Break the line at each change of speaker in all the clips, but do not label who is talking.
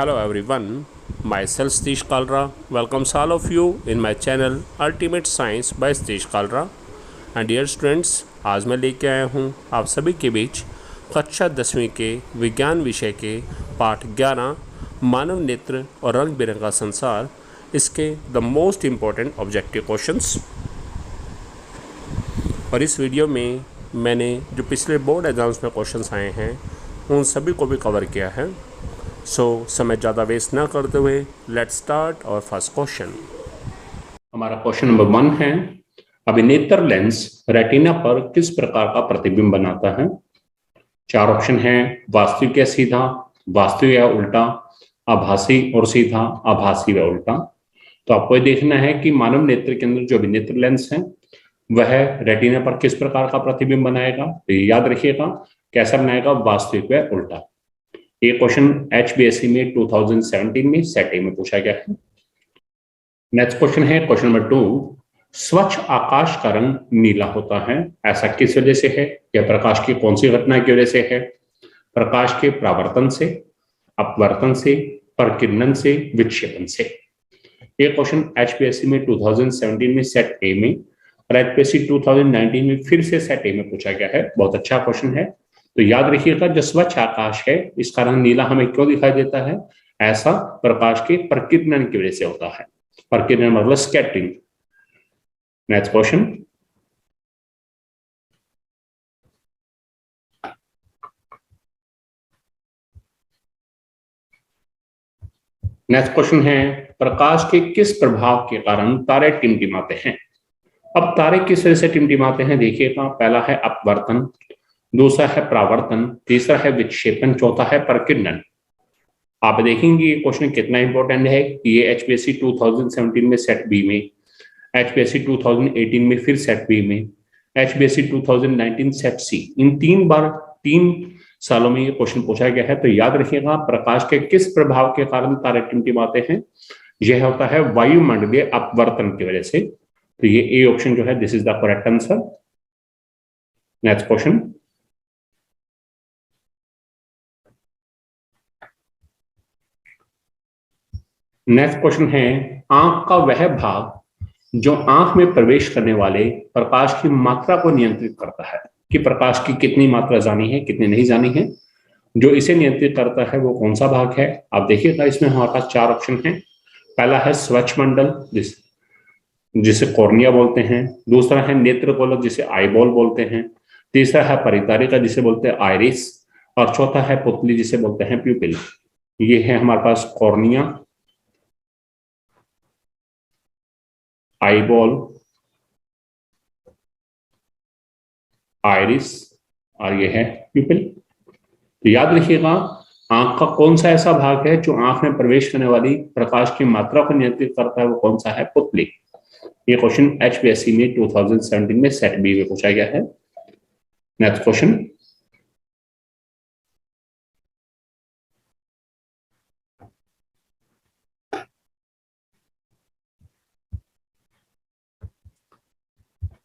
Hello everyone, myself Satish Kalra welcomes all of you in my channel Ultimate Science by Satish Kalra and dear students, आज मैं लेके आया हूँ आप सभी के बीच कक्षा 10वीं के विज्ञान विषय के पाठ 11 मानव नेत्र और रंग बिरंगा संसार इसके the most important objective questions. और इस वीडियो में मैंने जो पिछले बोर्ड एग्जाम्स में क्वेश्चंस आए हैं उन सभी को भी कवर किया है। सो समय ज़्यादा वेस्ट ना करते हुए लेट्स स्टार्ट और फर्स्ट क्वेश्चन। हमारा क्वेश्चन नंबर 1 है, अभिनेत्र लेंस रेटिना पर किस प्रकार का प्रतिबिंब बनाता है? 4 ऑप्शन है, वास्तविक या सीधा, वास्तविक या उल्टा, आभासी और सीधा, आभासी व उल्टा। तो आपको ये देखना है कि मानव नेत्र के अंदर जो अभिनेत्र लेंस है वह रेटिना पर किस प्रकार का प्रतिबिंब बनाएगा। तो याद रखिएगा कैसा बनाएगा, वास्तविक व उल्टा। ये क्वेश्चन HBSC में 2017 में सेट ए में पूछा गया है। नेक्स्ट क्वेश्चन है क्वेश्चन नंबर 2, स्वच्छ आकाश का रंग नीला होता है, ऐसा किस वजह से है? यह प्रकाश की कौन सी घटना की वजह से है? प्रकाश के परावर्तन से, अपवर्तन से, प्रकीर्णन से, विक्षेपण से। ये क्वेश्चन HBSC में 2017 में सेट ए में और HBSC 2019 में फिर से सेट ए में पूछा गया है। बहुत अच्छा क्वेश्चन है। तो याद रखिएगा जो स्वच्छ आकाश है इसका रंग नीला हमें क्यों दिखाई देता है? ऐसा प्रकाश के प्रकीर्णन की वजह से होता है। प्रकीर्णन मतलब scattering. Next question, next question है, प्रकाश के किस प्रभाव के कारण तारे टिमटिमाते हैं? अब तारे किस वजह से टिमटिमाते हैं देखिएगा, पहला है अपवर्तन, दूसरा है परावर्तन, तीसरा है विक्षेपण, चौथा है प्रकीर्णन। आप देखेंगे ये क्वेश्चन कितना इंपॉर्टेंट है। ये HBSC 2017 में सेट बी में, HBSC 2018 में फिर सेट बी में, HBSC 2019 सेट सी, इन 3 सालों में ये क्वेश्चन पूछा गया है। तो याद रखिएगा प्रकाश के किस प्रभाव के कारण तारे टिमटिमाते हैं? यह होता है वायुमंडलीय अपवर्तन की वजह से। तो ये ए ऑप्शन जो है this is the correct answer. Next question, next question है, आंख का वह भाग जो आंख में प्रवेश करने वाले प्रकाश की मात्रा को नियंत्रित करता है कि प्रकाश की कितनी मात्रा जानी है कितनी नहीं जानी है, जो इसे नियंत्रित करता है वो कौन सा भाग है? आप देखिएगा इसमें हमारे पास 4 ऑप्शन है। पहला है स्वच्छ मंडल जिसे कॉर्निया बोलते हैं, दूसरा है नेत्र गोलक जिसे आईबॉल बोलते हैं, तीसरा है परितारिका जिसे बोलते हैं आइरिस, और चौथा है पुतली जिसे बोलते हैं प्यूपिल। ये है हमारे पास कॉर्निया, आईबॉल, आइरिस और ये है प्यूपिल। तो याद रखिएगा आंख का कौन सा ऐसा भाग है जो आंख में प्रवेश करने वाली प्रकाश की मात्रा को नियंत्रित करता है, वो कौन सा है? पुतली। ये क्वेश्चन HBSC में 2017 में सेट बी में पूछा गया है। नेक्स्ट क्वेश्चन,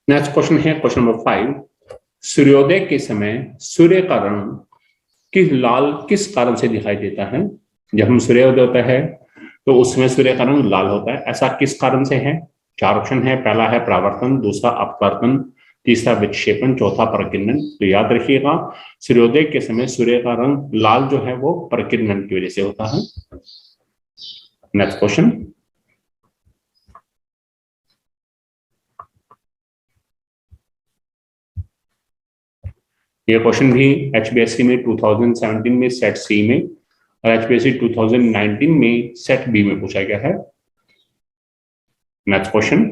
नेक्स्ट क्वेश्चन है क्वेश्चन नंबर 5, सूर्योदय के समय सूर्य का रंग किस कारण से दिखाई देता है? जब हम सूर्योदय होता है तो उसमें सूर्य का रंग लाल होता है, ऐसा किस कारण से है? 4 ऑप्शन है, पहला है परावर्तन, दूसरा अपवर्तन, तीसरा विक्षेपण, चौथा प्रकीर्णन। तो याद रखिएगा सूर्योदय के समय सूर्य का रंग लाल जो है वो प्रकीर्णन की वजह से होता है। नेक्स्ट क्वेश्चन, ये क्वेश्चन भी HBSC में 2017 में सेट सी में और HBSC 2019 में सेट बी में पूछा गया है। नेक्स्ट क्वेश्चन,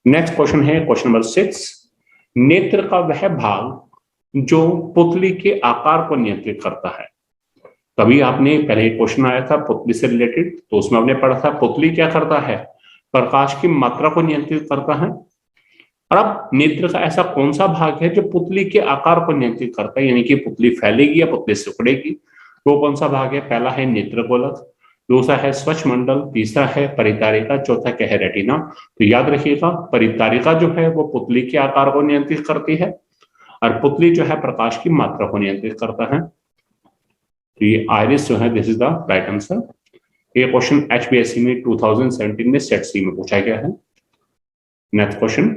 नेक्स्ट क्वेश्चन है क्वेश्चन नंबर 6, नेत्र का वह भाग जो पुतली के आकार को नियंत्रित करता है। तभी आपने पहले क्वेश्चन आया था पुतली से रिलेटेड, तो उसमें आपने पढ़ा था पुतली क्या करता है? प्रकाश की मात्रा को नियंत्रित करता है। और अब नेत्र का ऐसा कौन सा भाग है जो पुतली के आकार को नियंत्रित करता है, यानी कि पुतली फैलेगी या पुतली सिकुड़ेगी, वो कौन सा भाग है? पहला है नेत्र गोलक, दूसरा है स्वच्छ मंडल, तीसरा है परितारिका, चौथा क्या है रेटिना। तो याद रखिएगा, परितारिका जो है वो पुतली के आकार को नियंत्रित करती है और पुतली जो है प्रकाश की मात्रा को नियंत्रित करता है। तो ये आइरिस जो है, this is the right answer. ये क्वेश्चन एचपीएससी में 2017 में सेट सी में पूछा गया है। नेक्स्ट क्वेश्चन,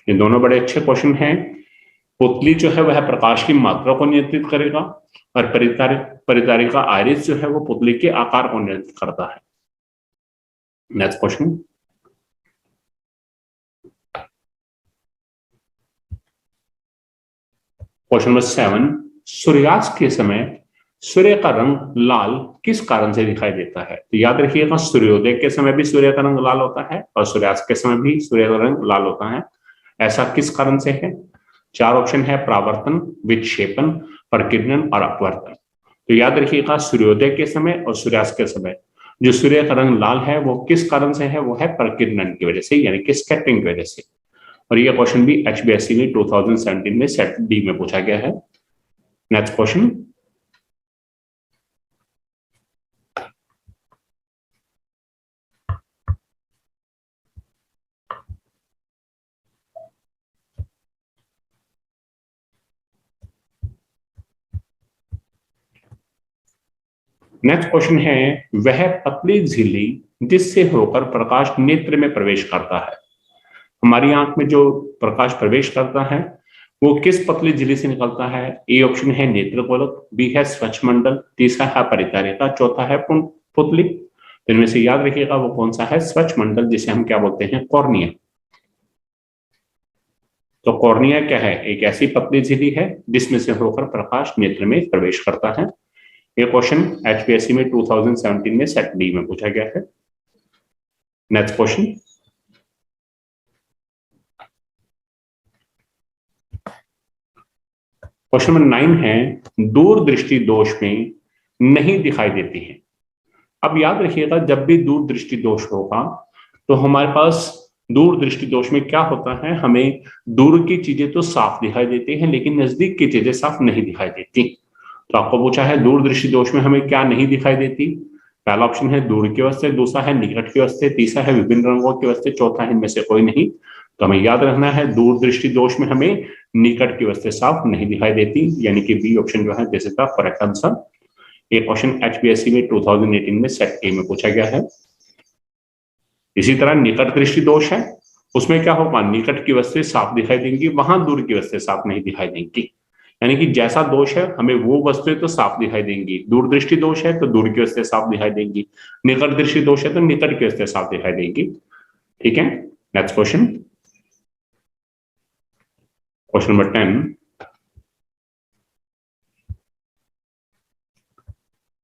ये दोनों बड़े अच्छे क्वेश्चन हैं। पुतली जो है वह प्रकाश की मात्रा को नियंत्रित करेगा और परितारिका आइरिस जो है वो पुतली के आकार को नियंत्रित करता है। नेक्स्ट क्वेश्चन, क्वेश्चन नंबर 7, सूर्यास्त के समय सूर्य का रंग लाल किस कारण से दिखाई देता है। तो याद रखिएगा, सूर्योदय के समय भी सूर्य का रंग लाल होता है और सूर्यास्त के समय भी सूर्य का रंग लाल होता है। ऐसा किस कारण से है? 4 ऑप्शन है, परावर्तन, विक्षेपण, प्रकीर्णन और अपवर्तन। तो याद रखिएगा, सूर्योदय के समय और सूर्यास्त के समय जो सूर्य का रंग लाल है वो किस कारण से है? वो है प्रकीर्णन की वजह से, यानी कि स्कैटरिंग की वजह से। और यह क्वेश्चन भी एचबीएससी में 2017 में सेट डी में पूछा गया है। नेक्स्ट क्वेश्चन, नेक्स्ट क्वेश्चन है, वह पतली झिल्ली जिससे होकर प्रकाश नेत्र में प्रवेश करता है। हमारी आंख में जो प्रकाश प्रवेश करता है वो किस पतली झिल्ली से निकलता है? ए ऑप्शन है नेत्रगोलक, बी है स्वच्छ मंडल, तीसरा है परितारिका, चौथा है पुतली। इनमें से याद रखिएगा वो कौन सा है? स्वच्छ मंडल, जिसे हम क्या बोलते हैं? कॉर्निया। तो कॉर्निया क्या है? एक ऐसी पतली झिल्ली है जिसमें से होकर प्रकाश नेत्र में प्रवेश करता है। ये क्वेश्चन एचपीएससी में 2017 में सेट डी में पूछा गया है। नेक्स्ट क्वेश्चन, क्वेश्चन नंबर 9 है, दूरदृष्टि दोष में नहीं दिखाई देती है। अब याद रखिएगा, जब भी दूरदृष्टि दोष होगा तो हमारे पास दूरदृष्टि दोष में क्या होता है? हमें दूर की चीजें तो साफ दिखाई देती हैं लेकिन नजदीक की चीजें साफ नहीं दिखाई देती। तो आपको पूछा है दूरदृष्टि दोष में हमें क्या नहीं दिखाई देती। पहला ऑप्शन है दूर की वस्तु, दूसरा है निकट की वस्तु, तीसरा है विभिन्न रंगों की वस्तु, चौथा है इनमें से कोई नहीं। तो हमें याद रखना है दूरदृष्टि दोष में हमें निकट की वस्तु साफ नहीं दिखाई देती, यानी कि बी ऑप्शन जो है this is the correct answer. ये क्वेश्चन एचपीएससी में 2018 में सेट ए में पूछा गया है। इसी तरह निकट दृष्टि दोष है, उसमें क्या होगा? निकट की वस्तुएं साफ दिखाई देंगी, वहां दूर की वस्तुएं साफ नहीं दिखाई देंगी। यानी कि जैसा दोष है हमें वो वस्तुएं तो साफ दिखाई देंगी। दूरदृष्टि दोष है तो दूर की वस्तुएं साफ दिखाई देंगी, निकट दृष्टि दोष है तो निकट की वस्तुएं साफ दिखाई देंगी। ठीक है, नेक्स्ट क्वेश्चन, क्वेश्चन नंबर 10,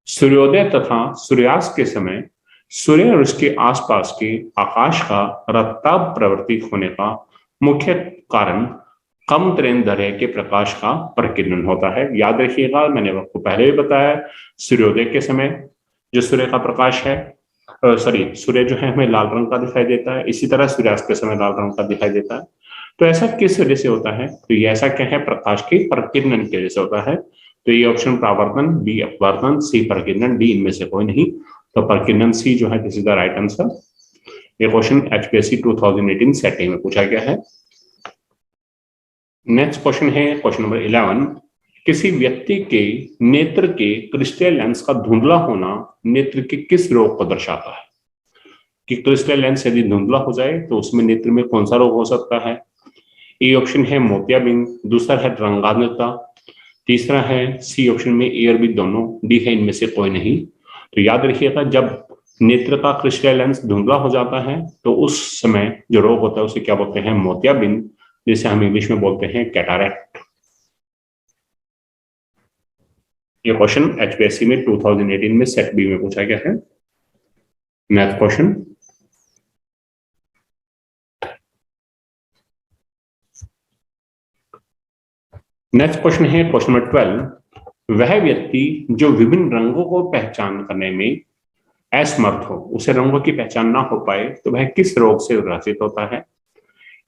सूर्योदय तथा सूर्यास्त के समय सूर्य और उसके आसपास के आकाश का रक्ताभ प्रवृत्ति होने का मुख्य कारण कम तरंगदैर्घ्य के प्रकाश का प्रकीर्णन होता है। याद रखिएगा, मैंने आपको पहले भी बताया, सूर्योदय के समय जो सूर्य का प्रकाश है, सूर्य जो है हमें लाल रंग का दिखाई देता है, इसी तरह सूर्यास्त के समय लाल रंग का दिखाई देता है। तो ऐसा किस वजह से होता है? तो ये ऐसा क्या है? प्रकाश के प्रकीर्णन की वजह से होता है। तो ये ऑप्शन परावर्तन, बी अपवर्तन, सी प्रकीर्णन, डी इनमें से कोई नहीं। तो प्रकीर्णन सी जो है this is the right answer. ये क्वेश्चन एचपीएससी 2018 सेट ए में पूछा गया है। नेक्स्ट क्वेश्चन है क्वेश्चन नंबर 11, किसी व्यक्ति के नेत्र के क्रिस्टल लेंस का धुंधला होना नेत्र के किस रोग को दर्शाता है? कि क्रिस्टल लेंस यदि धुंधला हो जाए तो उसमें नेत्र में कौन सा रोग हो सकता है? ए ऑप्शन है मोतियाबिंद, दूसरा है रंगांधता, तीसरा है सी ऑप्शन में ए और बी दोनों, डी है इनमें से कोई नहीं। तो याद रखिएगा, जब नेत्र का क्रिस्टल लेंस धुंधला हो जाता है तो उस समय जो रोग होता है उसे क्या बोलते हैं? मोतियाबिंद, जिसे हम इंग्लिश में बोलते हैं कैटारैक्ट। ये क्वेश्चन एचपीएससी में 2018 में सेट बी में पूछा गया है। नेक्स्ट क्वेश्चन, नेक्स्ट क्वेश्चन है क्वेश्चन नंबर 12, वह व्यक्ति जो विभिन्न रंगों को पहचान करने में असमर्थ हो, उसे रंगों की पहचान ना हो पाए, तो वह किस रोग से ग्रसित होता है?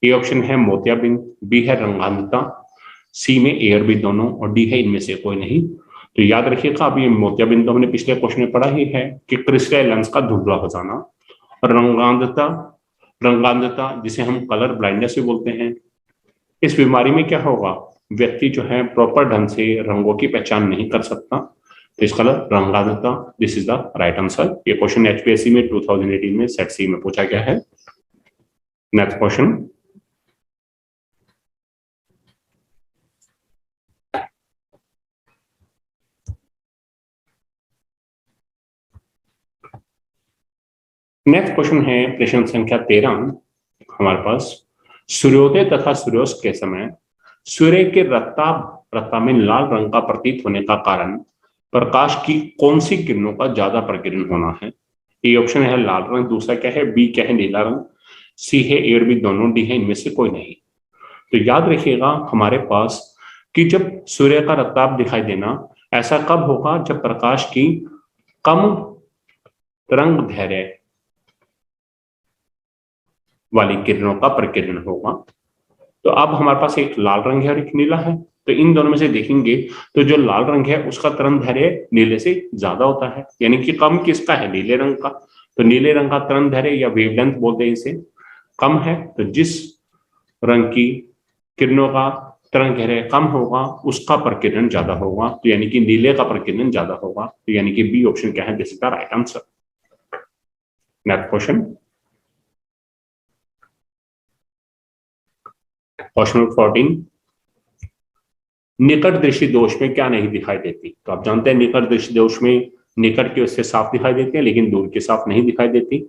ए ऑप्शन है मोतियाबिंद, बी है रंगांधता, सी में ए और बी दोनों और डी है इनमें से कोई नहीं। तो याद रखिएगा, अभी ये मोतियाबिंद तो हमने पिछले क्वेश्चन में पढ़ा ही है कि क्रिस्टल लेंस का धुंधला हो जाना। रंगांधता, रंगांधता जिसे हम कलर ब्लाइंडनेस भी बोलते हैं, इस बीमारी में क्या होगा, व्यक्ति जो है प्रॉपर ढंग से रंगों की पहचान नहीं कर सकता, तो इसका रंगांधता, this is the right answer. ये क्वेश्चन एचपीएससी में 2018 में सेट सी में पूछा गया है। नेक्स्ट क्वेश्चन, नेक्स्ट क्वेश्चन है प्रश्न संख्या 13 हमारे पास। सूर्योदय तथा सूर्यास्त के समय सूर्य के रक्ताभ में लाल रंग का प्रतीत होने का कारण प्रकाश की कौन सी किरणों का ज्यादा प्रकीर्णन होना है। ए ऑप्शन है लाल रंग, दूसरा क्या है, बी क्या है नीला रंग, सी है ए और बी दोनों, डी है इनमें से कोई नहीं। तो याद रखिएगा हमारे पास कि जब सूर्य का रक्ताभ दिखाई देना ऐसा कब होगा, जब प्रकाश की कम तरंग दैर्घ्य वाली किरणों का प्रकीर्णन होगा। तो अब हमारे पास एक लाल रंग है और एक नीला है, तो इन दोनों में से देखेंगे तो जो लाल रंग है उसका तरंग दैर्घ्य नीले से ज्यादा होता है, यानी कि कम किसका है, नीले रंग का। तो नीले रंग का तरंग दैर्घ्य या वेवलेंथ बोलते हैं इसे, कम है। तो जिस रंग की किरणों का तरंग दैर्घ्य कम होगा उसका प्रकीर्णन ज्यादा होगा, तो यानी कि नीले का प्रकीर्णन ज्यादा होगा। तो यानी कि बी ऑप्शन क्या है, this is the right answer. Next question, question 14, निकट दृष्टि दोष में क्या नहीं दिखाई देती। तो आप जानते हैं निकट दृष्टि दोष में निकट की वस्तु साफ दिखाई देती है लेकिन दूर की साफ नहीं दिखाई देती।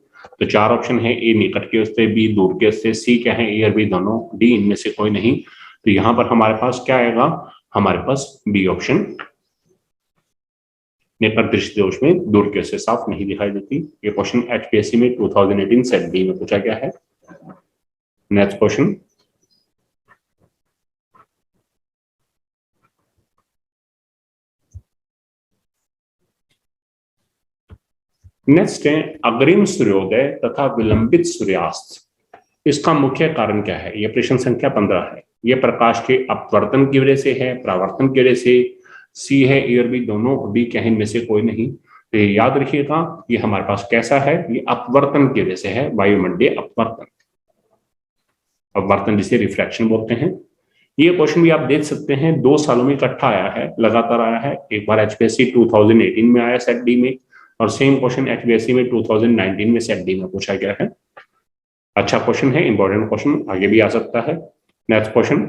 तो चार ऑप्शन है, ए निकट की वस्तु, बी दूर की वस्तु, सी क्या है ए और बी दोनों, डी इनमें से कोई नहीं। तो यहां पर हमारे पास क्या आएगा, हमारे पास बी ऑप्शन, निकट दृष्टि दोष में दूर की वस्तु साफ नहीं दिखाई देती। ये क्वेश्चन एचपीएससी में 2018 सेट बी में पूछा गया है। नेक्स्ट क्वेश्चन, नेक्स्ट है अग्रिम सूर्योदय तथा विलंबित सूर्यास्त, इसका मुख्य कारण क्या है। यह प्रश्न संख्या 15 है। यह प्रकाश के अपवर्तन की वजह से है, परावर्तन की वजह से, सी है ए और बी दोनों, बी क्या है इनमें से कोई नहीं। तो याद रखिएगा ये हमारे पास कैसा है, ये अपवर्तन की वजह से है, वायुमंडलीय अपवर्तन, अपवर्तन जिसे रिफ्रैक्शन बोलते हैं। ये क्वेश्चन भी आप देख सकते हैं 2 सालों में इकट्ठा आया है, लगातार आया है। एक बार एचपीएससी 2018 में आया सेट डी में, और सेम क्वेश्चन एचपीएससी में 2019 में सेट डी में पूछा गया है। अच्छा क्वेश्चन है, इंपॉर्टेंट क्वेश्चन, आगे भी आ सकता है। नेक्स्ट क्वेश्चन,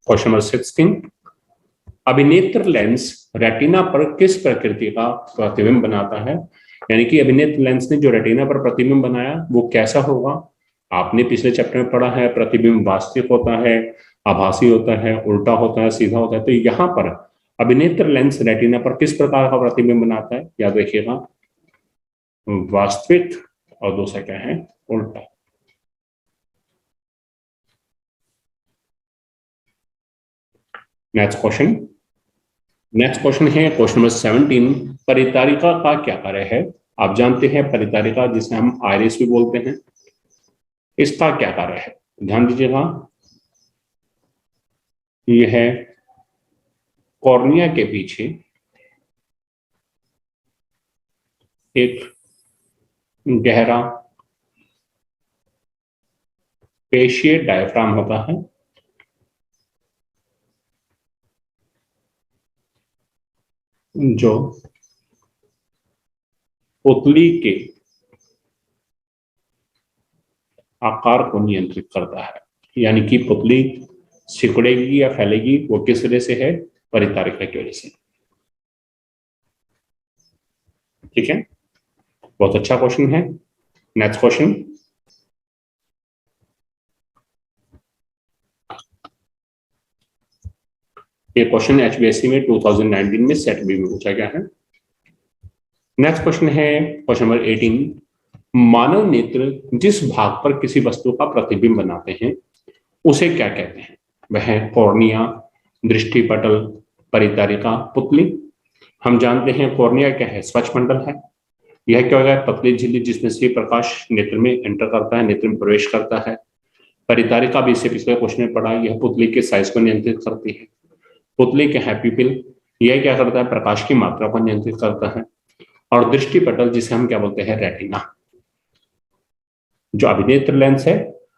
क्वेश्चन नंबर 16, अभिनेत्र लेंस रेटिना पर किस प्रकृति का प्रतिबिंब बनाता है। यानी कि अभिनेत्र लेंस ने जो रेटिना पर प्रतिबिंब बनाया वो कैसा होगा। आपने पिछले चैप्टर में पढ़ा है प्रतिबिंब वास्तविक होता है, आभासी होता है, उल्टा होता है, सीधा होता है। तो यहां पर अभिनेत्र लेंस रेटिना पर किस प्रकार का प्रतिबिंब बनाता है, याद रखिएगा वास्तविक, और दूसरा क्या है, उल्टा। नेक्स्ट क्वेश्चन, नेक्स्ट क्वेश्चन है क्वेश्चन नंबर 17, परितारिका का क्या कार्य है। आप जानते हैं परितारिका जिसे हम आइरिस भी बोलते हैं, इसका क्या कार्य है, ध्यान दीजिएगा। यह है कॉर्निया के पीछे एक गहरा पेशीय डायफ्राम होता है, जो पुतली के आकार को नियंत्रित करता है। यानी कि पुतली सिकुड़ेगी या फैलेगी वो किस वजह से है, परितारिका की वजह से। ठीक है, बहुत अच्छा क्वेश्चन है। नेक्स्ट क्वेश्चन, ये क्वेश्चन एचबीएससी में 2019 में सेट बी में पूछा गया है। नेक्स्ट क्वेश्चन है क्वेश्चन नंबर 18, मानव नेत्र जिस भाग पर किसी वस्तु का प्रतिबिंब बनाते हैं उसे क्या कहते हैं। वह कॉर्निया, दृष्टिपटल, परितारिका, पुतली। हम जानते हैं कॉर्निया क्या है, स्वच्छ मंडल है। यह क्या होगा, पतली झिल्ली जिसमें से प्रकाश नेत्र में एंटर करता है, नेत्र में प्रवेश करता है। परितारिका भी इससे पिछले क्वेश्चन में पढ़ा, यह पुतली के साइज को नियंत्रित करती है। पुतली क्या है? प्यूपिल, यह क्या करता है? प्रकाश की मात्रा को नियंत्रित करता है। और दृष्टि पटल जिसे हम क्या बोलते हैं? रेटिना। जो अभिनेत्र लेंस है,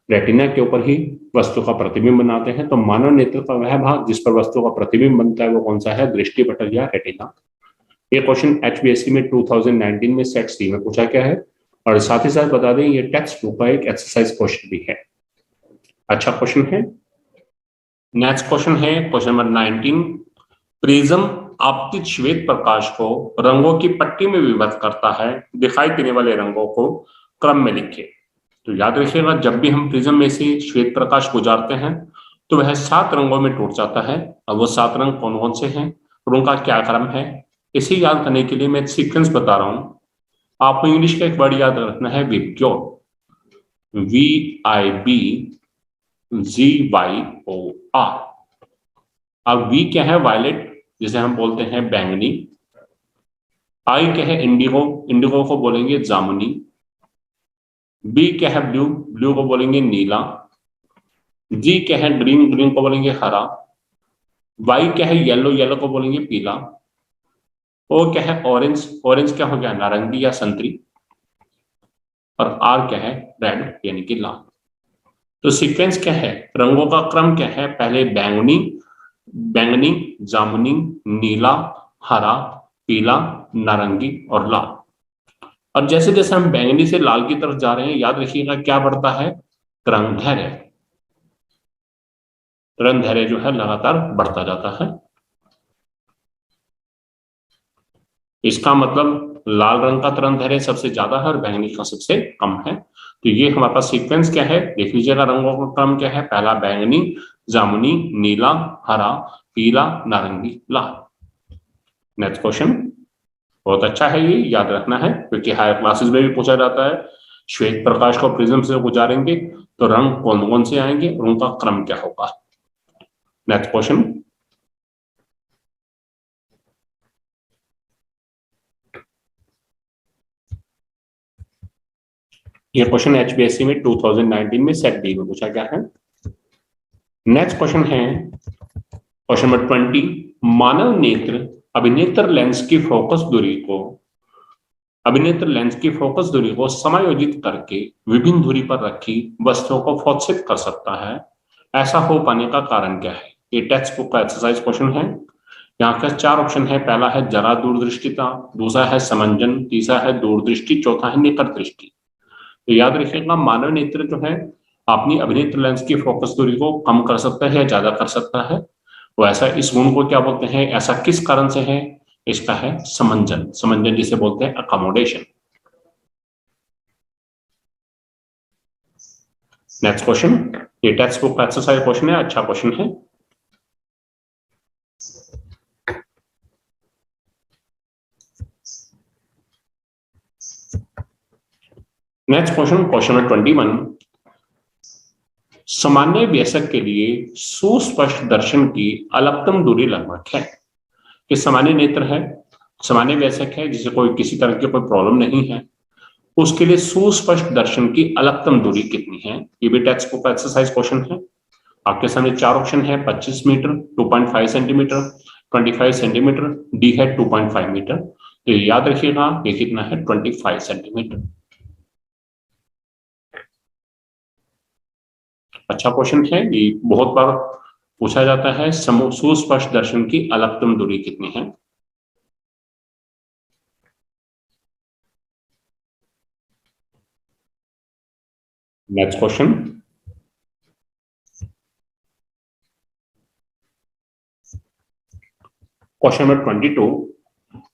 रेटिना के ऊपर ही वस्तु का प्रतिबिंब बनाते हैं। तो मानव नेत्र का वह भाग जिस पर वस्तु का प्रतिबिंब बनता है वो कौन सा है? दृष्टि पटल या रेटिना। ये क्वेश्चन एचबीएससी में 2019 में सेट सी में पूछा गया है। और साथ ही साथ बता दें ये टेक्स्ट बुक का एक एक्सरसाइज क्वेश्चन भी है। अच्छा क्वेश्चन है। नेक्स्ट क्वेश्चन है क्वेश्चन नंबर 19। प्रिज्म आपतित श्वेत प्रकाश को रंगों की पट्टी में विभक्त करता है, दिखाई देने वाले रंगों को क्रम में लिखे। तो याद रखिएगा, जब भी हम प्रिज्म में से श्वेत प्रकाश गुजारते हैं तो वह 7 रंगों में टूट जाता है। अब वो 7 रंग कौन कौन से हैं और उनका क्या क्रम है, इसे याद करने के लिए मैं सीक्वेंस बता रहा हूं। आपको इंग्लिश का एक वर्ड याद रखना है, विबग्योर, VIBGYOR। अब वी क्या है? वायलेट, जिसे हम बोलते हैं बैंगनी। आई क्या है? इंडिगो, इंडिगो को बोलेंगे जामुनी। बी क्या है? ब्लू, ब्लू को बोलेंगे नीला। जी क्या है? ग्रीन, ग्रीन को बोलेंगे हरा। वाई क्या है? येलो, येलो को बोलेंगे पीला। ओ क्या है? ऑरेंज, ऑरेंज क्या हो गया? नारंगी या संतरी। और आर क्या है? रेड यानी कि लाल। तो सीक्वेंस क्या है? रंगों का क्रम क्या है? पहले बैंगनी, बैंगनी, जामुनी, नीला, हरा, पीला, नारंगी और लाल। अब जैसे जैसे हम बैंगनी से लाल की तरफ जा रहे हैं, याद रखिएगा क्या बढ़ता है? रंग धैर्य। रंग धैर्य जो है लगातार बढ़ता जाता है। इसका मतलब लाल रंग का तरंग धैर्य सबसे ज्यादा है और बैंगनी का सबसे कम है। तो ये हमारे पास सीक्वेंस क्या है? देख लीजिएगा, रंगों का क्रम क्या है? पहला बैंगनी, जामुनी, नीला, हरा, पीला, नारंगी, लाल। नेक्स्ट क्वेश्चन बहुत अच्छा है, ये याद रखना है क्योंकि हायर क्लासेस में भी पूछा जाता है। श्वेत प्रकाश को प्रिज्म से गुजारेंगे तो रंग कौन कौन से आएंगे और उनका क्रम क्या होगा। Next question. ये क्वेश्चन एचबीएससी में 2019 में सेट डी में पूछा गया है। नेक्स्ट क्वेश्चन है क्वेश्चन नंबर 20। मानव नेत्र अभिनेत्र लेंस की फोकस दूरी को समायोजित करके विभिन्न दूरी पर रखी वस्तुओं को फोकसित कर सकता है। ऐसा हो पाने का कारण क्या है? ये टेक्स्ट बुक का एक्सरसाइज क्वेश्चन है। यहाँ का 4 ऑप्शन है। पहला है जरा दूरदृष्टिता, दूसरा है समंजन, तीसरा है दूरदृष्टि, चौथा है निकट दृष्टि। तो याद रखिएगा, मानव नेत्र जो है अपनी अभिनेत्र लेंस की फोकस दूरी को कम कर सकता है या ज्यादा कर सकता है। वो ऐसा, इस गुण को क्या बोलते हैं? ऐसा किस कारण से है? इसका है समंजन। समंजन जिसे बोलते हैं अकोमोडेशन। नेक्स्ट क्वेश्चन, ये टेक्स्ट बुक का एक्सरसाइज क्वेश्चन है, अच्छा क्वेश्चन है। Next question, question number 21। सामान्य वयस्क के लिए सुस्पष्ट दर्शन की अलगतम दूरी लगभग है। कि सामान्य नेत्र है, सामान्य वयस्क है जिसे कोई किसी तरह की कोई प्रॉब्लम नहीं है, उसके लिए सुस्पष्ट दर्शन की अलगतम दूरी कितनी है? ये भी टेक्स्ट बुक का एक्सरसाइज क्वेश्चन है। आपके सामने 4 ऑप्शन है। 25 मीटर, 2.5 सेंटीमीटर, 25 सेंटीमीटर, डी है 2.5 मीटर। तो याद रखिएगा ये कितना है? 25 सेंटीमीटर। अच्छा क्वेश्चन है, ये बहुत बार पूछा जाता है। सुस्पष्ट दर्शन की अलगतम दूरी कितनी है? Next question, question number 22।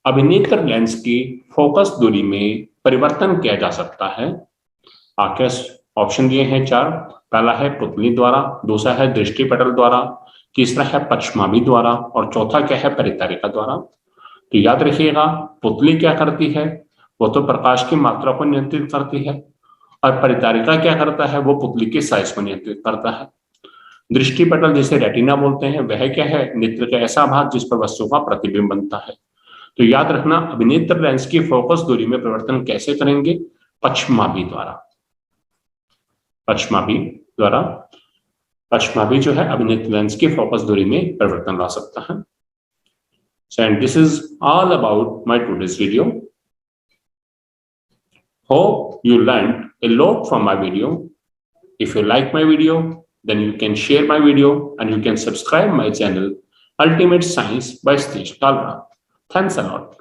अभिनेत्र लेंस की फोकस दूरी में परिवर्तन किया जा सकता है। आपके ऑप्शन दिए हैं 4। पहला है पुतली द्वारा, दूसरा है दृष्टि पटल द्वारा, तीसरा है पश्चिमाभि द्वारा और चौथा क्या है? परितारिका द्वारा। तो याद रखिएगा, पुतली क्या करती है? वो तो प्रकाश की मात्रा को नियंत्रित करती है। और परितारिका क्या करता है? वो पुतली के साइज को नियंत्रित करता है। दृष्टि पटल जिसे रेटिना बोलते हैं वह क्या है? नेत्र का ऐसा भाग जिस पर वस्तु का प्रतिबिंब बनता है। तो याद रखना, अभिनेत्र लेंस की फोकस दूरी में परिवर्तन कैसे करेंगे? पश्चिमाभि द्वारा। पश्चिमाभि। द्वारा अश्माभी जो है अभिनीत लेंस की फोकस दूरी में परिवर्तन ला सकता है। So, and this is all about my today's video. Hope you learned a lot from my video. If you like my video, then you can share my video and you can subscribe my channel Ultimate Science by Satish Kalra. Thanks a lot.